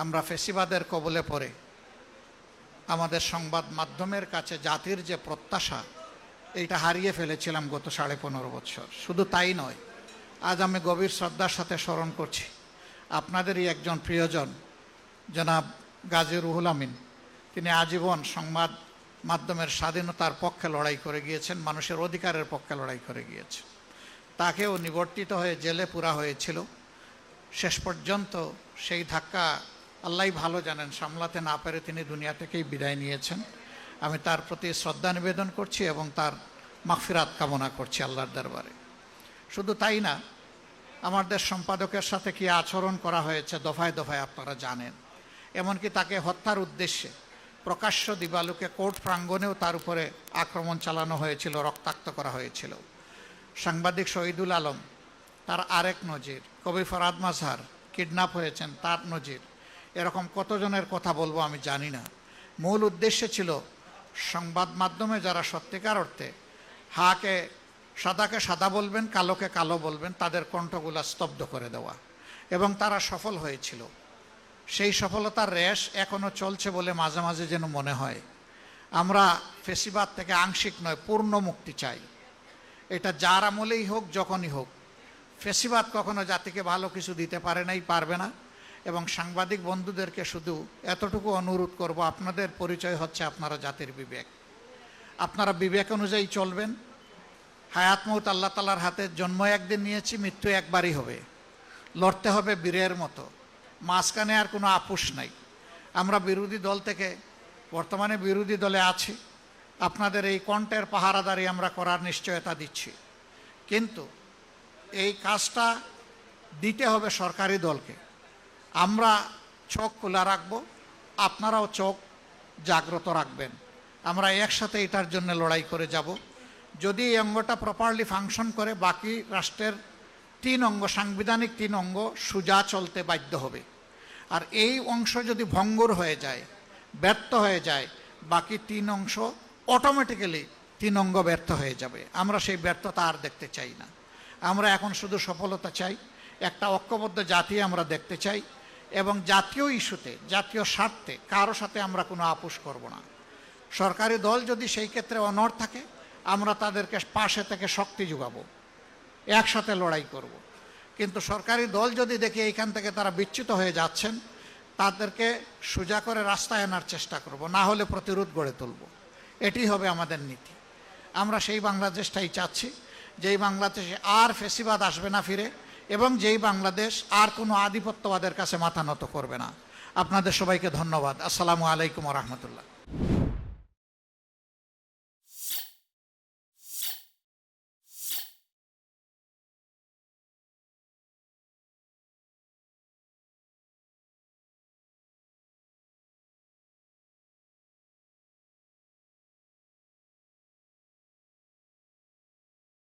আমরা ফেসিবাদের কবলে পড়ে আমাদের সংবাদ মাধ্যমের কাছে জাতির যে প্রত্যাশা এইটা হারিয়ে ফেলেছিলাম গত 15.5 বছর। শুধু তাই নয়, আজ আমি গভীর শ্রদ্ধার সাথে স্মরণ করছি আপনাদেরই একজন প্রিয়জন জনাব গাজী রুহুল আমিন। তিনি আজীবন সংবাদ মাধ্যমের স্বাধীনতার পক্ষে লড়াই করে গিয়েছেন, মানুষের অধিকারের পক্ষে লড়াই করে গিয়েছেন। তাকেও নিবর্তিত হয়ে জেলে পুরা হয়েছিল। শেষ পর্যন্ত সেই ধাক্কা আল্লাহই ভালো জানেন, সামলাতে না পেরে তিনি দুনিয়া থেকেই বিদায় নিয়েছেন। আমি তার প্রতি শ্রদ্ধা নিবেদন করছি এবং তার মাগফিরাত কামনা করছি আল্লাহর দরবারে। শুধু তাই না, আমাদের সম্পাদকের সাথে কি আচরণ করা হয়েছে দফায় দফায় আপনারা জানেন। এমনকি তাকে হত্যার উদ্দেশ্যে প্রকাশ্য দিবালোকে কোর্ট প্রাঙ্গণেও তার উপরে আক্রমণ চালানো হয়েছিল, রক্তাক্ত করা হয়েছিল। সাংবাদিক শহীদুল আলম তার আরেক নজির, কবি ফরহাদ মাজহার কিডন্যাপ হয়েছেন তার নজির। এরকম কতজনের কথা বলবো আমি জানি না। মূল উদ্দেশ্য ছিল সংবাদ মাধ্যমে যারা সত্যিকার অর্থে সাদাকে সাদা বলবেন, কালোকে কালো বলবেন, তাদের কণ্ঠগুলা স্তব্ধ করে দেওয়া, এবং তারা সফল হয়েছিল। সেই সফলতার রেশ এখনও চলছে বলে মাঝে মাঝে যেন মনে হয়। আমরা ফেসিবাদ থেকে আংশিক নয়, পূর্ণ মুক্তি চাই। এটা যার আমলেই হোক, যখনই হোক। ফেসিবাদ কখনো জাতিকে ভালো কিছু দিতে পারে নাই, পারবে না। এবং সাংবাদিক বন্ধুদেরকে শুধু এতটুকু অনুরোধ করব, আপনাদের পরিচয় হচ্ছে আপনারা জাতির বিবেক। আপনারা বিবেক অনুযায়ী চলবেন। হায়াত মউত আল্লাহ তাআলার হাতে। জন্ম একদিন নিয়েছি, মৃত্যু একবারই হবে। লড়তে হবে বীরের মতো, মাঝখানে আর কোনো আপোষ নাই। আমরা বিরোধী দল থেকে বর্তমানে বিরোধী দলে আছি, আপনাদের এই কণ্ঠের পাহারাদারি আমরা করার নিশ্চয়তা দিচ্ছি। কিন্তু এই কাজটা দিতে হবে সরকারি দলকে। আমরা চোখ খোলা রাখবো, আপনারাও চোখ জাগ্রত রাখবেন। আমরা একসাথে এটার জন্য লড়াই করে যাব। যদি এই অঙ্গটা প্রপারলি ফাংশন করে, বাকি রাষ্ট্রের 3 অঙ্গ, সাংবিধানিক 3 অঙ্গ সোজা চলতে বাধ্য হবে। আর এই অংশ যদি ভঙ্গুর হয়ে যায়, ব্যর্থ হয়ে যায়, বাকি 3 অংশ অটোমেটিক্যালি 3 অঙ্গ ব্যর্থ হয়ে যাবে। আমরা সেই ব্যর্থতা আর দেখতে চাই না। আমরা এখন শুধু সফলতা চাই, একটা ঐক্যবদ্ধ জাতি আমরা দেখতে চাই, এবং জাতীয় ইস্যুতে, জাতীয় স্বার্থে কারো সাথে আমরা কোনো আপোষ করব না। সরকারি দল যদি সেই ক্ষেত্রে অনড় থাকে, আমরা তাদেরকে পাশে থেকে শক্তি যোগাবো, একসাথে লড়াই করব। কিন্তু সরকারি দল যদি দেখি এইখান থেকে তারা বিচ্যুত হয়ে যাচ্ছেন, তাদেরকে সোজা করে রাস্তায় আনার চেষ্টা করব, না হলে প্রতিরোধ গড়ে তুলব। এটি হবে আমাদের নীতি। আমরা সেই বাংলাদেশটাই চাচ্ছি, যেই বাংলাদেশে আর ফেসিবাদ আসবে না ফিরে, এবং যেই বাংলাদেশ আর কোনো আধিপত্যবাদের কাছে মাথা নত করবে না। আপনাদের সবাইকে ধন্যবাদ। আসসালামু আলাইকুম ওয়া রাহমাতুল্লাহ।